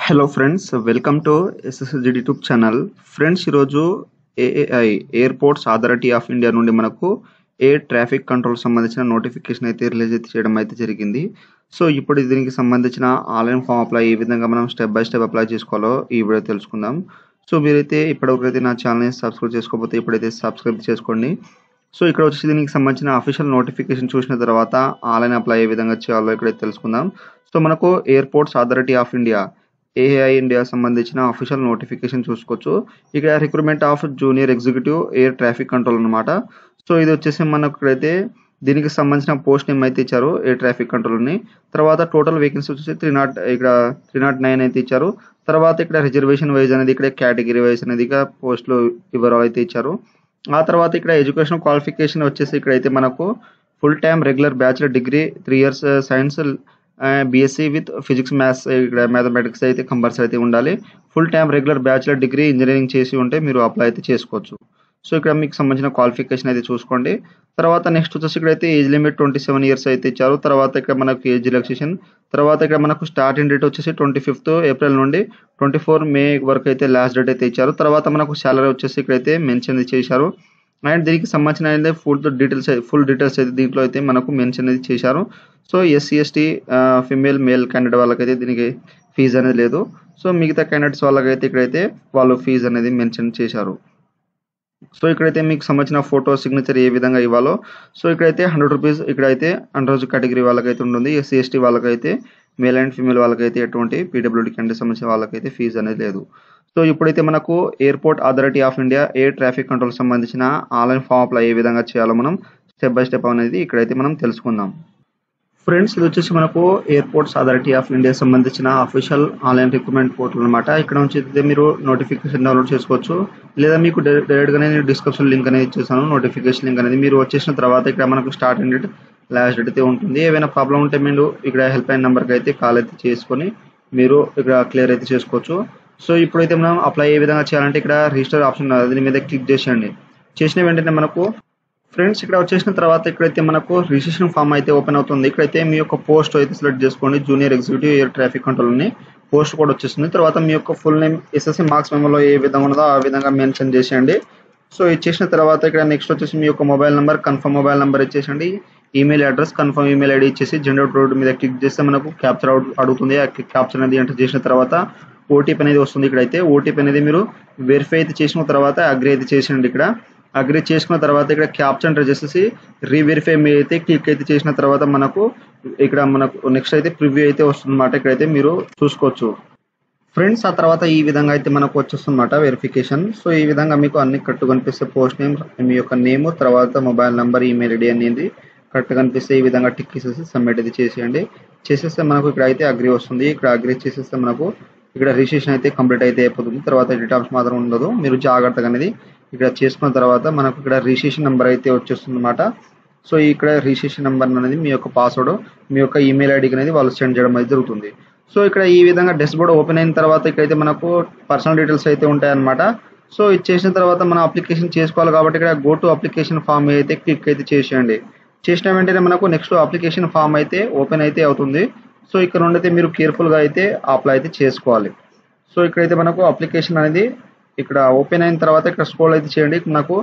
Hello friends, welcome to SSG YouTube channel. Friends, ఈరోజు AAI airports authority of India నుండి మనకు air traffic control సంబంధించిన notification అయితే release అయితే చేయడం అయితే జరిగింది. సో ఇప్పుడు దీనికి సంబంధించిన ఆన్లైన్ ఫామ్ అప్లై ఏ విధంగా మనం స్టెప్ బై స్టెప్ అప్లై చేసుకోవాలో ఈ వీడియో తెలుసుకుందాం. సో మీరైతే ఇప్పటివరకైతే నా ఛానల్ని సబ్స్క్రైబ్ చేసుకోకపోతే ఇప్పుడైతే సబ్స్క్రైబ్ చేసుకోండి. సో ఇక్కడ వచ్చేసి దీనికి సంబంధించిన అఫీషియల్ నోటిఫికేషన్ చూసిన తర్వాత ఆన్లైన్ అప్లై ఏ విధంగా చేయాలో ఇక్కడైతే తెలుసుకుందాం. సో మనకు airports authority of India AI India సంబంధించిన అఫీషియల్ నోటిఫికేషన్ చూసుకోవచ్చు. ఇక్కడ recruitment of junior executive air traffic control అనమాట. సో ఇది వచ్చేసి మనకు ఇక్కడైతే దీనికి సంబంధించిన పోస్ట్ నేమ్ అయితే ఇచ్చారు ఎయిర్ ట్రాఫిక్ కంట్రోల్ని. తర్వాత టోటల్ వేకెన్సీ వచ్చేసి 309 అయితే ఇచ్చారు. తర్వాత ఇక్కడ రిజర్వేషన్ వైజ్ అనేది ఇక్కడ కేటగిరీ వైజ్ అనేది ఇక పోస్టులు వివరాలు అయితే ఇచ్చారు. ఆ తర్వాత ఇక్కడ ఎడ్యుకేషన్ క్వాలిఫికేషన్ వచ్చేసి ఇక్కడైతే మనకు full time regular bachelor degree 3 years science BSc with physics maths ఇక్కడ మ్యాథమెటిక్స్ అయితే కంపల్సరీ అయితే ఉండాలి. Full time regular bachelor degree engineering చేసి ఉంటే మీరు అప్లై అయితే చేసుకోవచ్చు. సో ఇక్కడ మీకు సంబంధించిన క్వాలిఫికేషన్ అయితే చూసుకోండి. తర్వాత నెక్స్ట్ వచ్చేసి ఇక్కడైతే ఏజ్ లిమిట్ 27 years అయితే ఇచ్చారు. తర్వాత ఇక్కడ మనకు ఏజ్ రిలాక్సేషన్. తర్వాత ఇక్కడ మనకు స్టార్టింగ్ డేట్ వచ్చేసి 25th April నుండి 24 May వరకు అయితే లాస్ట్ డేట్ అయితే ఇచ్చారు. తర్వాత మనకు శాలరీ వచ్చేసి ఇక్కడైతే మెన్షన్ చేశారు. అండ్ దీనికి సంబంధించిన ఫుల్ డీటెయిల్స్ అయితే దీంట్లో అయితే మనకు మెన్షన్ అనేది చేశారు. So SC ST female male candidate వాళ్ళకైతే దీనికి ఫీజు అనేది లేదు. సో మిగతా క్యాండిడేట్స్ వాళ్ళకైతే ఇక్కడైతే వాళ్ళు ఫీజు అనేది మెన్షన్ చేశారు. సో ఇక్కడైతే మీకు సంబంధించిన ఫోటో సిగ్నేచర్ ఏ విధంగా ఇవ్వాలో సో ఇక్కడైతే 100 రూపీస్ ఇక్కడైతే అండర్ కేటగిరీ వాళ్ళకైతే ఉంటుంది. ఎస్సీ ఎస్టీ వాళ్ళకైతే మేల్ అండ్ ఫీమేల్ వాళ్ళకైతే ఎటువంటి పీడబ్ల్యూడీ క్యాండిడేట్ సంబంధించిన వాళ్ళకైతే ఫీజు అనేది లేదు. సో ఇప్పుడైతే మనకు airport authority of India air traffic control సంబంధించిన ఆన్లైన్ ఫామ్ అప్లై ఏ విధంగా చేయాలో మనం స్టెప్ బై స్టెప్ అనేది ఇక్కడైతే మనం తెలుసుకుందాం. ఫ్రెండ్స్, ఇది వచ్చేసి మనకు ఎయిర్పోర్ట్స్ అథారిటీ ఆఫ్ ఇండియా సంబంధించిన అఫీషియల్ ఆన్లైన్ రిక్రూట్మెంట్ పోర్టల్ అనమాట. ఇక్కడ నుంచి అయితే మీరు నోటిఫికేషన్ డౌన్లోడ్ చేసుకోవచ్చు, లేదా మీకు డైరెక్ట్గానే నేను డిస్క్రిప్షన్ లింక్ అనేది ఇచ్చేసాను. నోటిఫికేషన్ లింక్ అనేది మీరు వచ్చేసిన తర్వాత ఇక్కడ మనకు స్టార్టింగ్ డేట్ లాస్ట్ డేట్ అయితే ఉంటుంది. ఏమైనా ప్రాబ్లం ఉంటే మీరు ఇక్కడ హెల్ప్ లైన్ నెంబర్కి అయితే కాల్ అయితే చేసుకొని మీరు ఇక్కడ క్లియర్ అయితే చేసుకోవచ్చు. సో ఇప్పుడైతే మనం అప్లై ఏ విధంగా చేయాలంటే ఇక్కడ రిజిస్టర్ ఆప్షన్ దీని మీద క్లిక్ చేసేయండి. చేసిన వెంటనే మనకు ఫ్రెండ్స్ ఇక్కడ వచ్చేసిన తర్వాత ఇక్కడైతే మనకు రిజిస్ట్రేషన్ ఫామ్ అయితే ఓపెన్ అవుతుంది. ఇక్కడైతే మీ యొక్క పోస్ట్ అయితే సెలెక్ట్ చేసుకోండి. Junior executive air traffic control అని పోస్ట్ కూడా వచ్చేస్తుంది. తర్వాత మీ యొక్క ఫుల్ నేమ్ ఎస్ఎస్సి మార్క్స్ మెమోలో ఏ విధంగా ఉన్నదో ఆ విధంగా మెన్షన్ చేసేయండి. సో ఇచ్చేసిన తర్వాత ఇక్కడ నెక్స్ట్ వచ్చేసి మీ యొక్క mobile number confirm mobile number ఇచ్చేసండి. Email address confirm email ID ఇచ్చేసి జనరేట్ రోడ్ మీద క్లిక్ చేస్తే మనకు క్యాప్చర్ అడుగుతుంది. ఆ క్యాప్చర్ అనేది ఎంటర్ చేసిన తర్వాత ఓటీపీ అనేది వస్తుంది. ఇక్కడైతే ఓటీపీ అనేది మీరు వెరిఫై అయితే చేసిన తర్వాత అగ్రి అయితే చేసేయండి. ఇక్కడ అగ్రి చేసుకున్న తర్వాత ఇక్కడ క్యాప్చర్ ఎంటర్ చేసేసి రీవెరిఫై మీ అయితే క్లిక్ అయితే చేసిన తర్వాత మనకు నెక్స్ట్ అయితే ప్రివ్యూ అయితే వస్తుంది అన్నమాట. ఇక్కడైతే మీరు చూసుకోవచ్చు ఫ్రెండ్స్. ఆ తర్వాత ఈ విధంగా అయితే మనకు వచ్చేస్తుంది అన్నమాట వెరిఫికేషన్. సో ఈ విధంగా మీకు అన్ని కరెక్ట్ కనిపిస్తే పోస్ట్ నేమ్, మీ యొక్క నేమ్, తర్వాత మొబైల్ నెంబర్, ఈమెయిల్ ఐడి అనేది కరెక్ట్ కనిపిస్తే ఈ విధంగా టిక్ చేసేసి సబ్మిట్ అయితే చేసేయండి. చేసేస్తే మనకు ఇక్కడ అయితే అగ్రి వస్తుంది. ఇక్కడ అగ్రి చేసేస్తే మనకు ఇక్కడ రిజిస్ట్రేషన్ అయితే కంప్లీట్ అయితే అయిపోతుంది. తర్వాత డీటెయిల్స్ మాత్రం ఉండదు. మీరు జాగ్రత్తగా అనేది ఇక్కడ చేసుకున్న తర్వాత మనకు ఇక్కడ రిజిస్ట్రేషన్ నెంబర్ అయితే వచ్చేస్తుంది అనమాట. సో ఇక్కడ రిజిస్ట్రేషన్ నెంబర్ అనేది మీ యొక్క పాస్వర్డ్, మీ యొక్క ఈమెయిల్ ఐడికి అనేది వాళ్ళు సెండ్ చేయడం అయితే జరుగుతుంది. సో ఇక్కడ ఈ విధంగా డెస్క్బోర్డ్ ఓపెన్ అయిన తర్వాత ఇక్కడైతే మనకు పర్సనల్ డీటెయిల్స్ అయితే ఉంటాయన్నమాట. సో ఇది చేసిన తర్వాత మనం అప్లికేషన్ చేసుకోవాలి కాబట్టి ఇక్కడ గో టు అప్లికేషన్ ఫామ్ అయితే క్లిక్ అయితే చేసేయండి. చేసిన వెంటనే మనకు నెక్స్ట్ అప్లికేషన్ ఫామ్ అయితే ఓపెన్ అయితే అవుతుంది. సో ఇక్కడ నుండి అయితే మీరు కేర్ఫుల్గా అయితే అప్లై అయితే చేసుకోవాలి. సో ఇక్కడైతే మనకు అప్లికేషన్ అనేది ఇక్కడ ఓపెన్ అయిన తర్వాత ఇక్కడ స్క్రోల్ అయితే చేయండి. నాకు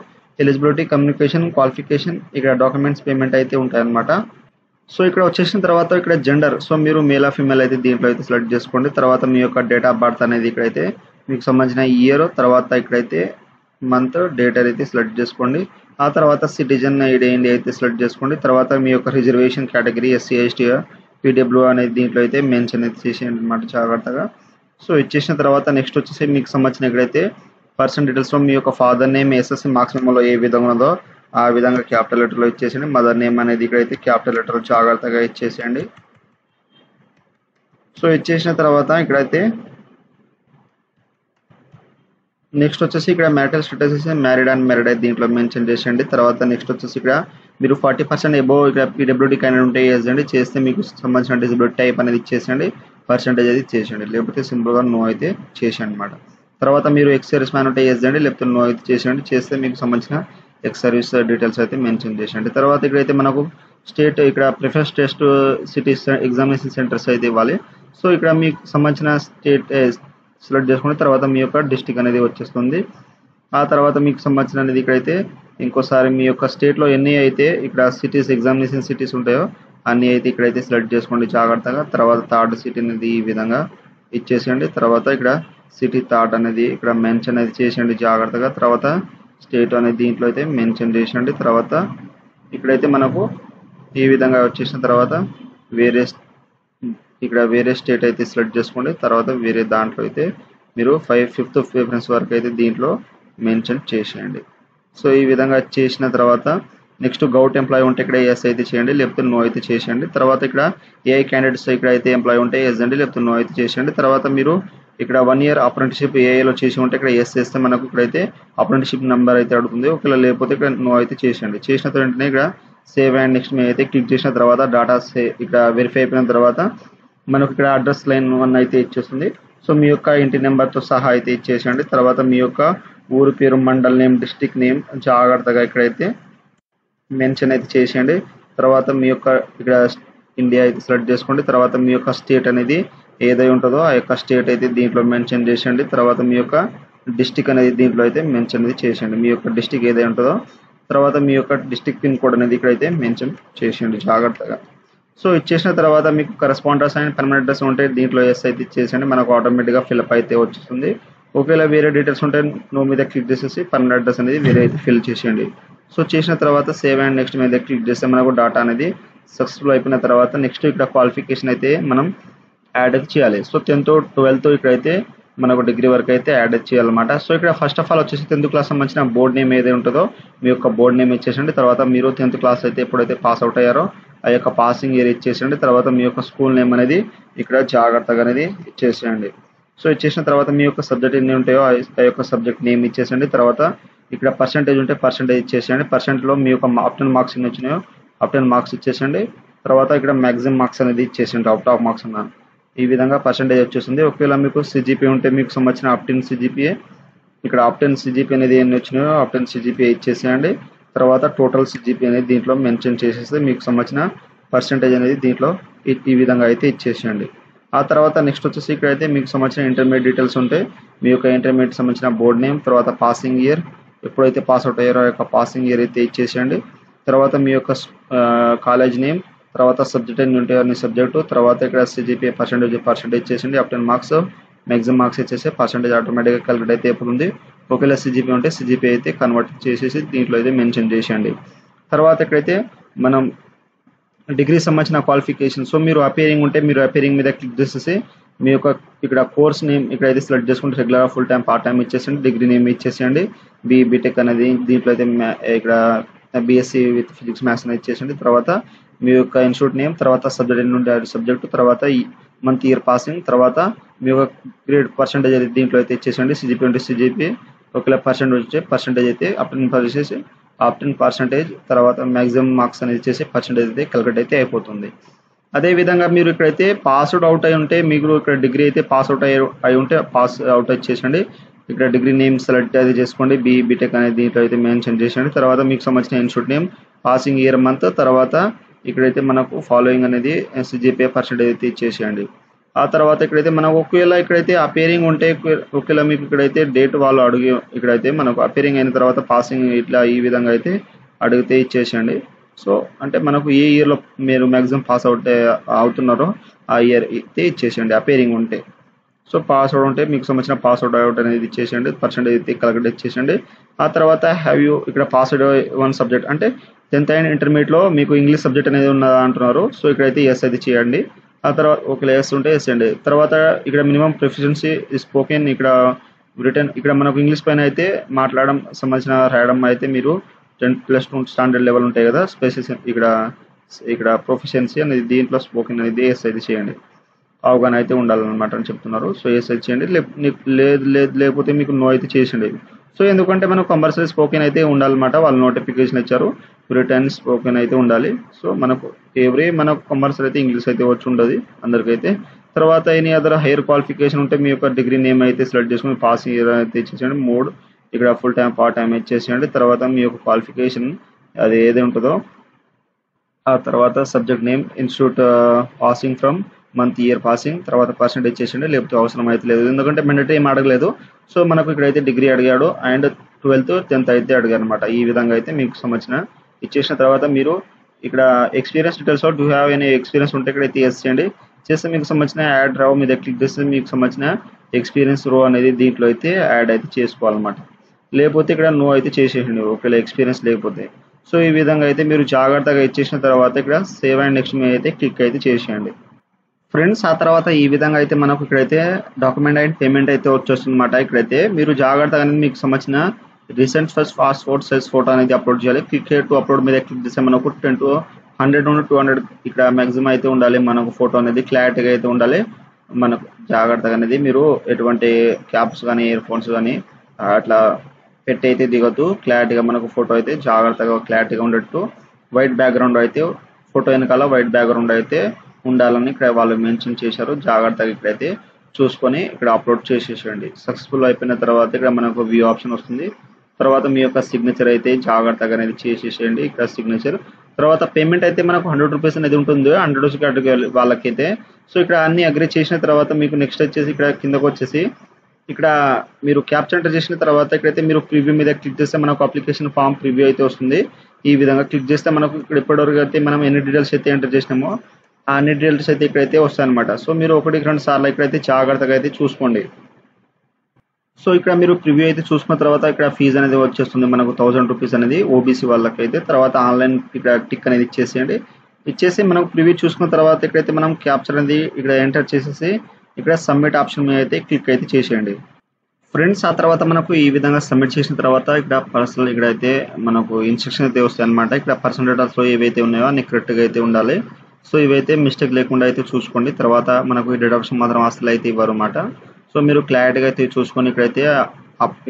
ఎలిజిబిలిటీ, కమ్యూనికేషన్, క్వాలిఫికేషన్, ఇక్కడ డాక్యుమెంట్స్, పేమెంట్ అయితే ఉంటాయన్నమాట. సో ఇక్కడ వచ్చేసిన తర్వాత ఇక్కడ జెండర్, సో మీరు మేల్ ఫీమేల్ అయితే దీంట్లో అయితే సెలెక్ట్ చేసుకోండి. తర్వాత మీ యొక్క డేట్ ఆఫ్ బర్త్ అనేది ఇక్కడైతే మీకు సంబంధించిన ఇయర్, తర్వాత ఇక్కడైతే మంత్, డేట్ అయితే సెలెక్ట్ చేసుకోండి. ఆ తర్వాత సిటిజన్ ఐడి అయితే సెలెక్ట్ చేసుకోండి. తర్వాత మీ యొక్క reservation category SC ST PW అనేది దీంట్లో అయితే మెన్షన్ అయితే చేసేయండి అన్నమాట జాగ్రత్తగా. సో ఇచ్చేసిన తర్వాత నెక్స్ట్ వచ్చేసి మీకు సంబంధించిన ఇక్కడైతే పర్సన్ డీటెయిల్స్లో మీ యొక్క ఫాదర్ నేమ్ ఎస్ఎస్సి మార్క్స్ మెమోలో ఏ విధంగా ఉన్నదో ఆ విధంగా క్యాపిటల్ లెటర్లో ఇచ్చేసేయండి. మదర్ నేమ్ అనేది ఇక్కడైతే క్యాపిటల్ లెటర్ జాగ్రత్తగా ఇచ్చేసేయండి. సో ఇచ్చేసిన తర్వాత ఇక్కడైతే నెక్స్ట్ వచ్చేసి ఇక్కడ మ్యారిటల్ స్టేటస్ వచ్చేసి మ్యారీడ్ అండ్ మ్యారీడ్ అయితే దీంట్లో మెన్షన్ చేసేయండి. తర్వాత నెక్స్ట్ వచ్చేసి ఇక్కడ మీరు 40% అబోవ్ ఇక్కడ పీడబ్ల్యూడీ క్యాండిడేట్ ఉంటే చేసేయండి. చేస్తే మీకు సంబంధించిన డిజబిలిటీ టైప్ అనేది ఇచ్చేసేయండి, పర్సెంటేజ్ అయితే చేసేయండి. లేకపోతే సింపుల్గా నో అయితే చేసేయండి అనమాట. తర్వాత మీరు ఎక్స్ సర్వీస్ మ్యాన్ ఉంటే చేసేయండి, లేకపోతే నో అయితే చేసేయండి. చేస్తే మీకు సంబంధించిన ఎక్స్ సర్వీస్ డీటెయిల్స్ అయితే మెన్షన్ చేసేయండి. తర్వాత ఇక్కడైతే మనకు స్టేట్ ఇక్కడ preference test cities examination centres అయితే ఇవ్వాలి. సో ఇక్కడ మీకు సంబంధించిన స్టేట్ సెలెక్ట్ చేసుకుని తర్వాత మీ యొక్క డిస్టిక్ అనేది వచ్చేస్తుంది. ఆ తర్వాత మీకు సంబంధించిన అనేది ఇక్కడైతే ఇంకోసారి మీ యొక్క స్టేట్లో ఎన్ని అయితే ఇక్కడ సిటీస్ ఎగ్జామినేషన్ సిటీస్ ఉంటాయో అన్ని అయితే ఇక్కడైతే సెలెక్ట్ చేసుకోండి జాగ్రత్తగా. తర్వాత థర్డ్ సిటీ అనేది ఈ విధంగా ఇచ్చేసేయండి. తర్వాత ఇక్కడ సిటీ థర్డ్ అనేది ఇక్కడ మెన్షన్ అనేది చేసేయండి జాగ్రత్తగా. తర్వాత స్టేట్ అనేది దీంట్లో అయితే మెన్షన్ చేసేయండి. తర్వాత ఇక్కడైతే మనకు ఈ విధంగా వచ్చేసిన తర్వాత వేరే స్టేట్ అయితే సెలెక్ట్ చేసుకోండి. తర్వాత వేరే దాంట్లో అయితే మీరు 5/5 ప్రిఫరెన్స్ వరకు అయితే దీంట్లో మెన్షన్ చేసేయండి. సో ఈ విధంగా చేసిన తర్వాత నెక్స్ట్ గౌట్ ఎంప్లాయీ ఉంటే ఇక్కడ ఎస్ అయితే చేయండి, లేకపోతే నో అయితే చేసేయండి. తర్వాత ఇక్కడ ఏఐ క్యాండిడేట్స్ ఇక్కడ అయితే ఎంప్లాయీ ఉంటే ఎస్ అండి, లేకపోతే నో అయితే చేసేయండి. తర్వాత మీరు ఇక్కడ 1 year అప్రెంటిషిప్ ఏఐలో చేసి ఉంటే ఇక్కడ ఎస్ చేస్తే మనకు ఇక్కడైతే అప్రెంటిషిప్ నెంబర్ అయితే అడుగుతుంది. ఒకవేళ లేకపోతే ఇక్కడ నో అయితే చేసేయండి. చేసిన వెంటనే ఇక్కడ సేవ్ అండ్ నెక్స్ట్ మేము అయితే క్లిక్ చేసిన తర్వాత డాటా ఇక్కడ వెరిఫై అయిపోయిన తర్వాత మనకు ఇక్కడ అడ్రస్ లైన్ 1 అయితే ఇచ్చేస్తుంది. సో మీ యొక్క ఇంటి నెంబర్తో సహా అయితే ఇచ్చేసేయండి. తర్వాత మీ యొక్క ఊరు పేరు, మండల్ నేమ్, డిస్ట్రిక్ట్ నేమ్ జాగ్రత్తగా ఇక్కడైతే మెన్షన్ అయితే చేసేయండి. తర్వాత మీ యొక్క ఇక్కడ ఇండియా అయితే సెలెక్ట్ చేసుకోండి. తర్వాత మీ యొక్క స్టేట్ అనేది ఏదై ఉంటుందో ఆ యొక్క స్టేట్ అయితే దీంట్లో మెన్షన్ చేసేయండి. తర్వాత మీ యొక్క డిస్టిక్ అనేది దీంట్లో అయితే మెన్షన్ అనేది చేసేయండి. మీ యొక్క డిస్టిక్ ఏదై ఉంటుందో తర్వాత మీ యొక్క డిస్టిక్ పిన్ కోడ్ అనేది ఇక్కడైతే మెన్షన్ చేసేయండి జాగ్రత్తగా. సో ఇచ్చేసిన తర్వాత మీకు కరెస్పాండెన్స్ అండ్ పర్మనెంట్ అడ్రస్ ఉంటే దీంట్లో ఎస్ అయితే ఇచ్చేసేయండి. మనకు ఆటోమేటిక్గా ఫిల్అప్ అయితే వచ్చేస్తుంది. ఒకవేళ వేరే డీటెయిల్స్ ఉంటే నో మీద క్లిక్ చేసేసి పర్మనెంట్ అడ్రస్ అనేది వేరే అయితే ఫిల్ చేసేయండి. సో చేసిన తర్వాత సేవ్ అండ్ నెక్స్ట్ మీద క్లిక్ చేస్తే మనకు డాటా అనేది సక్సెస్ఫుల్ అయిపోయిన తర్వాత నెక్స్ట్ ఇక్కడ క్వాలిఫికేషన్ అయితే మనం యాడ్ అయితే చేయాలి. సో 10th 12th ఇక్కడైతే మనకు డిగ్రీ వరకు అయితే యాడ్ చేయాలన్నమాట. సో ఇక్కడ ఫస్ట్ ఆఫ్ ఆల్ వచ్చేసి 10th క్లాస్ సంబంధించిన బోర్డ్ నేమ్ ఏదైతే ఉంటుందో మీ యొక్క బోర్డ్ నేమ్ ఇచ్చేసండి. తర్వాత మీరు 10th క్లాస్ అయితే ఎప్పుడైతే పాస్ అవుట్ అయ్యారో ఆ యొక్క పాసింగ్ ఇయర్ ఇచ్చేసండి. తర్వాత మీ యొక్క స్కూల్ నేమ్ అనేది ఇక్కడ జాగ్రత్తగా అనేది ఇచ్చేసేయండి. సో ఇచ్చేసిన తర్వాత మీ యొక్క సబ్జెక్ట్ ఎన్ని ఉంటాయో ఆ యొక్క సబ్జెక్ట్ నేమ్ ఇచ్చేసండి. తర్వాత ఇక్కడ పర్సెంటేజ్ ఉంటే పర్సెంటేజ్ ఇచ్చేసేయండి. పర్సెంట్లో మీ యొక్క ఆప్టన్ మార్క్స్ ఎన్ని వచ్చినాయో ఆప్టన్ మార్క్స్ ఇచ్చేసండి. తర్వాత ఇక్కడ మ్యాక్సిమం మార్క్స్ అనేది ఇచ్చేసండి, అవుట్ ఆఫ్ మార్క్స్ అన్న ఈ విధంగా పర్సెంటేజ్ వచ్చేస్తుంది. ఒకవేళ మీకు సిజిపి ఉంటే మీకు సంబంధించిన ఆప్టెన్ సిజిపిఏ ఇక్కడ ఆప్టెన్ సిజిపి అనేది ఎన్ని వచ్చినాయో ఆప్టెన్ సిజిపిఏ ఇచ్చేసేయండి. తర్వాత టోటల్ సిజిపి అనేది దీంట్లో మెన్షన్ చేసేస్తే మీకు సంబంధించిన పర్సెంటేజ్ అనేది దీంట్లో ఈ విధంగా అయితే ఇచ్చేసేయండి. ఆ తర్వాత నెక్స్ట్ వచ్చేసి ఇక్కడైతే మీకు సంబంధించిన ఇంటర్మీడియట్ డీటెయిల్స్ ఉంటే మీ యొక్క ఇంటర్మీడియట్ సంబంధించిన బోర్డ్ నేమ్, తర్వాత పాసింగ్ ఇయర్ ఎప్పుడైతే పాస్ అవుట్ అయ్యారో ఆ యొక్క పాసింగ్ ఇయర్ అయితే ఇచ్చేసేయండి. తర్వాత మీ యొక్క కాలేజ్ నేమ్, తర్వాత సబ్జెక్ట్ ఎన్ని ఉంటాయో అన్ని సబ్జెక్టు, తర్వాత ఇక్కడ సిజిపిఏ పర్సెంటేజ్ ఇచ్చేసండి. ఆప్టెన్ మార్క్స్ మ్యాక్సిమం మార్క్స్ ఇచ్చేసి పర్సెంటేజ్ ఆటోమేటిక్గా క్యాలిక్యులేట్ అయితే అయిపోతుంది. ఒకవేళ సిజిపి ఉంటే సిజిపి అయితే కన్వర్ట్ చేసేసి దీంట్లో అయితే మెన్షన్ చేసేయండి. తర్వాత ఇక్కడైతే మనం డిగ్రీ సంబంధించిన క్వాలిఫికేషన్, సో మీరు అపేరింగ్ ఉంటే మీరు అపేరింగ్ మీద క్లిక్ చేసేసి మీ యొక్క ఇక్కడ కోర్స్ నేమ్ ఇక్కడైతే సెలెక్ట్ చేసుకుంటే regular, full time, part time ఇచ్చేసండి. డిగ్రీ నేమ్ ఇచ్చేసేయండి. బీటెక్ అనేది దీంట్లో అయితే ఇక్కడ బీఎస్సీ విత్ ఫిజిక్స్ మ్యాథ్స్ అనేది ఇచ్చేసండి. తర్వాత మీ యొక్క ఇన్స్టిట్యూట్ నేమ్, తర్వాత సబ్జెక్ట్ ఎన్ని ఉంటే సబ్జెక్టు, తర్వాత మంత్ ఇయర్ పాసింగ్, తర్వాత మీ యొక్క గ్రేడ్ పర్సెంటేజ్ అయితే దీంట్లో అయితే ఇచ్చేసండి. సిజిపి ఉంటే సిజిపి, ఒకవేళ పర్సెంటేజ్ అయితే ఆప్టెన్ పర్సెంటేజ్, తర్వాత మ్యాక్సిమం మార్క్స్ అనేది ఇచ్చేసి పర్సెంటేజ్ అయితే క్యాలిక్యులేట్ అయితే అయిపోతుంది. అదేవిధంగా మీరు ఇక్కడైతే పాస్డ్ అవుట్ అయి ఉంటే మీకు ఇక్కడ డిగ్రీ అయితే పాస్ అవుట్ అయి ఉంటే పాస్ అవుట్ ఇచ్చేసండి. ఇక్కడ డిగ్రీ నేమ్ సెలెక్ట్ అయితే చేసుకోండి. బీటెక్ అనేది దీంట్లో అయితే మెన్షన్ చేసేయండి. తర్వాత మీకు సంబంధించిన institute name, passing year, month, తర్వాత ఇక్కడైతే మనకు ఫాలోయింగ్ అనేది సిజిపిఏ పర్సెంటేజ్ అయితే ఇచ్చేసేయండి. ఆ తర్వాత ఇక్కడైతే మనకు ఒకవేళ ఇక్కడైతే అపేరింగ్ ఉంటే ఒకవేళ మీకు ఇక్కడైతే డేట్ వాళ్ళు అడిగి ఇక్కడైతే మనకు అపేరింగ్ అయిన తర్వాత పాసింగ్ ఇట్లా ఈ విధంగా అయితే అడిగితే ఇచ్చేసేయండి. సో అంటే మనకు ఏ ఇయర్లో మీరు మ్యాక్సిమం పాస్ అవుట్ అవుతున్నారో ఆ ఇయర్ అయితే ఇచ్చేసేయండి అపేరింగ్ ఉంటే. సో పాస్ అవుట్ ఉంటే మీకు సంబంధించిన పాస్ అవుట్ అనేది ఇచ్చేసేయండి, పర్సెంటేజ్ అయితే క్యాలిక్యులేట్ ఇచ్చేసేయండి. ఆ తర్వాత హ్యావ్ యూ ఇక్కడ పాస్ వన్ సబ్జెక్ట్ అంటే 10th అండ్ ఇంటర్మీడియట్లో మీకు ఇంగ్లీష్ సబ్జెక్ట్ అనేది ఉన్నదా అంటున్నారు. సో ఇక్కడైతే ఎస్ అయితే చేయండి. ఆ తర్వాత ఒకవేళ ఎస్ ఉంటే ఎస్ అండి. తర్వాత ఇక్కడ మినిమం ప్రొఫిషియన్సీ స్పోకెన్, ఇక్కడ రిటర్న్, ఇక్కడ మనకు ఇంగ్లీష్ పైన అయితే మాట్లాడడం సంబంధించిన రాయడం అయితే మీరు 10+2 స్టాండర్డ్ లెవెల్ ఉంటాయి కదా, స్పెసిస్ ఇక్కడ ప్రొఫిషియన్సీ అనేది దీంట్లో స్పోకెన్ అనేది ఎస్ అయితే చేయండి. అవగాహన అయితే ఉండాలన్నమాట అని చెప్తున్నారు. సో ఎస్ అయితే చేయండి. లేకపోతే మీకు నో అయితే చేసేయండి. సో ఎందుకంటే మనకు కంపల్సరీ స్పోకెన్ అయితే ఉండాలన్నమాట, వాళ్ళు నోటిఫికేషన్ ఇచ్చారు, రిటర్న్ స్పోకెన్ అయితే ఉండాలి. సో మనకు మనకు కంపల్సరీ అయితే ఇంగ్లీష్ అయితే వచ్చి ఉండదు అందరికైతే. తర్వాత ఎనీ అదర్ హైయర్ క్వాలిఫికేషన్ ఉంటే మీ యొక్క డిగ్రీ నేమ్ అయితే సెలెక్ట్ చేసుకుని పాస్ ఇయర్ అయితే ఇచ్చేసేయండి. మోడ్ ఇక్కడ ఫుల్ టైం, పార్ట్ టైం ఇచ్చేసేయండి. తర్వాత మీ యొక్క క్వాలిఫికేషన్ అది ఏది ఉంటుందో ఆ తర్వాత subject name, institute passing from, month year passing తర్వాత పర్సెంటేజ్ చేసిండు, లేకపోతే అవసరం అయితే లేదు, ఎందుకంటే మ్యాండేటరీ ఏం అడగలేదు. సో మనకు ఇక్కడైతే డిగ్రీ అడిగాడు అండ్ 12th 10th అయితే అడిగారు అనమాట. ఈ విధంగా అయితే మీకు సంబంధించిన ఇచ్చేసిన తర్వాత మీరు ఇక్కడ experience details do have any experience ఉంటే ఇక్కడైతే ఎస్ చేయండి. చేస్తే మీకు సంబంధించిన యాడ్ రావు మీద క్లిక్ చేస్తే మీకు సంబంధించిన ఎక్స్పీరియన్స్ రో అనేది దీంట్లో అయితే యాడ్ అయితే చేసుకోవాలన్నమాట. లేకపోతే ఇక్కడ నో అయితే చేసేయండి ఒకవేళ ఎక్స్పీరియన్స్ లేకపోతే. సో ఈ విధంగా అయితే మీరు జాగ్రత్తగా ఇచ్చేసిన తర్వాత ఇక్కడ సేవ్ అండ్ నెక్స్ట్ మీద అయితే క్లిక్ అయితే చేసేయండి ఫ్రెండ్స్. ఆ తర్వాత ఈ విధంగా అయితే మనకు ఇక్కడైతే డాక్యుమెంట్ అండ్ పేమెంట్ అయితే వచ్చేస్తుంది అనమాట. ఇక్కడైతే మీరు జాగ్రత్తగా అనేది మీకు సంబంధించిన recent first passport size photo అనేది అప్లోడ్ చేయాలి. క్లిక్ టు అప్లోడ్ మీద క్లిక్ చేస్తే మనకు 10 to 100 నుండి 200 ఇక్కడ మ్యాక్సిమం అయితే ఉండాలి. మనకు ఫోటో అనేది క్లారిటీగా అయితే ఉండాలి. మనకు జాగ్రత్తగా అనేది మీరు ఎటువంటి క్యాప్స్ కానీ ఇయర్ ఫోన్స్ కానీ అట్లా పెట్టి అయితే దిగొద్దు. క్లారిటీగా మనకు ఫోటో అయితే జాగ్రత్తగా క్లారిటీగా ఉండేట్టు వైట్ బ్యాక్గ్రౌండ్ అయితే ఫోటో వెనకాల వైట్ బ్యాక్గ్రౌండ్ అయితే ఉండాలని ఇక్కడ వాళ్ళు మెన్షన్ చేశారు. జాగ్రత్తగా ఇక్కడైతే చూసుకొని ఇక్కడ అప్లోడ్ చేసేసేయండి. సక్సెస్ఫుల్ అయిపోయిన తర్వాత ఇక్కడ మనకు వ్యూ ఆప్షన్ వస్తుంది. తర్వాత మీ యొక్క సిగ్నేచర్ అయితే జాగ్రత్తగా అనేది చేసేసేయండి. ఇక్కడ సిగ్నేచర్ తర్వాత పేమెంట్ అయితే మనకు 100 రూపీస్ అనేది ఉంటుంది 100 రూపీస్ వాళ్ళకైతే. సో ఇక్కడ అన్ని అగ్రీ చేసిన తర్వాత మీకు నెక్స్ట్ వచ్చేసి ఇక్కడ కిందకు వచ్చేసి ఇక్కడ మీరు క్యాప్చర్ ఎంటర్ చేసిన తర్వాత ఇక్కడైతే మీరు ప్రివ్యూ మీద క్లిక్ చేస్తే మనకు అప్లికేషన్ ఫామ్ ప్రివ్యూ అయితే వస్తుంది. ఈ విధంగా క్లిక్ చేస్తే మనకు ఇక్కడ ఇప్పటివరకు అయితే మనం ఎన్ని డీటెయిల్స్ అయితే ఎంటర్ చేసినామో ఆ అన్ని డీటెయిల్స్ అయితే ఇక్కడైతే వస్తాయన్నమాట. సో మీరు 1-2 సార్లు ఇక్కడైతే జాగ్రత్తగా అయితే చూసుకోండి. సో ఇక్కడ మీరు ప్రివ్యూ అయితే చూసుకున్న తర్వాత ఇక్కడ ఫీజు అనేది వచ్చేస్తుంది మనకు 1000 రూపీస్ అనేది ఓబీసీ వాళ్ళకైతే. తర్వాత ఆన్లైన్ ఇక్కడ టిక్ అనేది ఇచ్చేసేయండి. ఇచ్చేసి మనకు ప్రివ్యూ చూసుకున్న తర్వాత ఇక్కడైతే మనం క్యాప్చర్ అనేది ఇక్కడ ఎంటర్ చేసేసి ఇక్కడ సబ్మిట్ ఆప్షన్ మీద అయితే క్లిక్ అయితే చేసేయండి ఫ్రెండ్స్. ఆ తర్వాత మనకు ఈ విధంగా సబ్మిట్ చేసిన తర్వాత ఇక్కడ పర్సనల్ ఇక్కడైతే మనకు ఇన్స్ట్రక్షన్ అయితే వస్తాయి అనమాట. ఇక్కడ పర్సెంటేజ్లో ఏవైతే ఉన్నాయో అన్ని కరెక్ట్గా అయితే ఉండాలి. సో ఇవైతే మిస్టేక్ లేకుండా అయితే చూసుకోండి. తర్వాత మనకు ఈ డిడక్షన్ మాత్రం అసలు అయితే ఇవ్వరు అన్నమాట. సో మీరు క్లారిటీగా అయితే చూసుకొని ఇక్కడైతే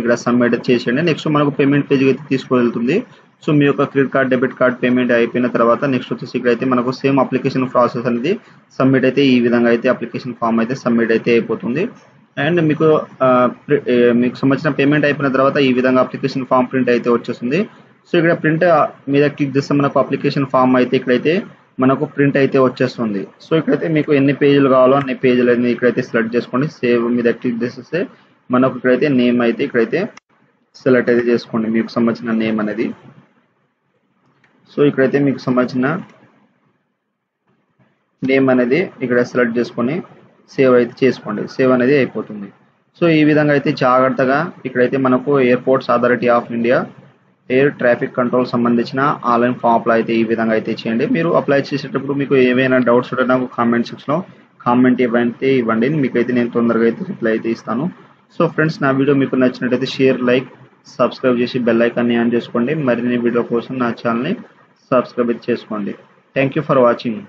ఇక్కడ సబ్మిట్ చేసేయండి. నెక్స్ట్ మనకు పేమెంట్ పేజ్కి అయితే తీసుకువెళ్తుంది. సో మీ యొక్క credit card debit card payment అయిపోయిన తర్వాత నెక్స్ట్ వచ్చేసి ఇక్కడైతే మనకు సేమ్ అప్లికేషన్ ప్రాసెస్ అనేది సబ్మిట్ అయితే ఈ విధంగా అయితే అప్లికేషన్ ఫామ్ అయితే సబ్మిట్ అయితే అయిపోతుంది. అండ్ మీకు సంబంధించిన పేమెంట్ అయిపోయిన తర్వాత ఈ విధంగా అప్లికేషన్ ఫామ్ ప్రింట్ అయితే వచ్చేస్తుంది. సో ఇక్కడ ప్రింట్ మీద క్లిక్ చేస్తే మనకు అప్లికేషన్ ఫామ్ అయితే ఇక్కడైతే మనకు ప్రింట్ అయితే వచ్చేస్తుంది. సో ఇక్కడైతే మీకు ఎన్ని పేజీలు కావాలో అన్ని పేజీలు అనేది ఇక్కడైతే సెలెక్ట్ చేసుకోండి. సేవ్ మీద క్లిక్ చేసేస్తే మనకు ఇక్కడైతే నేమ్ అయితే ఇక్కడైతే సెలెక్ట్ అయితే చేసుకోండి మీకు సంబంధించిన నేమ్ అనేది. సో ఇక్కడైతే మీకు సంబంధించిన నేమ్ అనేది ఇక్కడ సెలెక్ట్ చేసుకొని సేవ్ అయితే చేసుకోండి. సేవ్ అనేది అయిపోతుంది. సో ఈ విధంగా అయితే జాగ్రత్తగా ఇక్కడైతే మనకు airports authority of India air traffic control సంబంధించిన ఆన్లైన్ ఫామ్ అప్లై అయితే ఈ విధంగా అయితే చేయండి. మీరు అప్లై చేసేటప్పుడు మీకు ఏమైనా డౌట్స్ ఉంటే నాకు కామెంట్ సెక్షన్లో కామెంట్ ఇవ్వండి. మీకైతే నేను తొందరగా అయితే రిప్లై అయితే ఇస్తాను. సో ఫ్రెండ్స్ నా వీడియో మీకు నచ్చినట్టయితే షేర్ లైక్ సబ్స్క్రైబ్ చేసి బెల్ ఐకాన్ని ఆన్ చేసుకోండి. మరిన్ని వీడియో కోసం నా ఛానల్ని సబ్స్క్రైబ్ చేసుకోండి. Thank you for watching.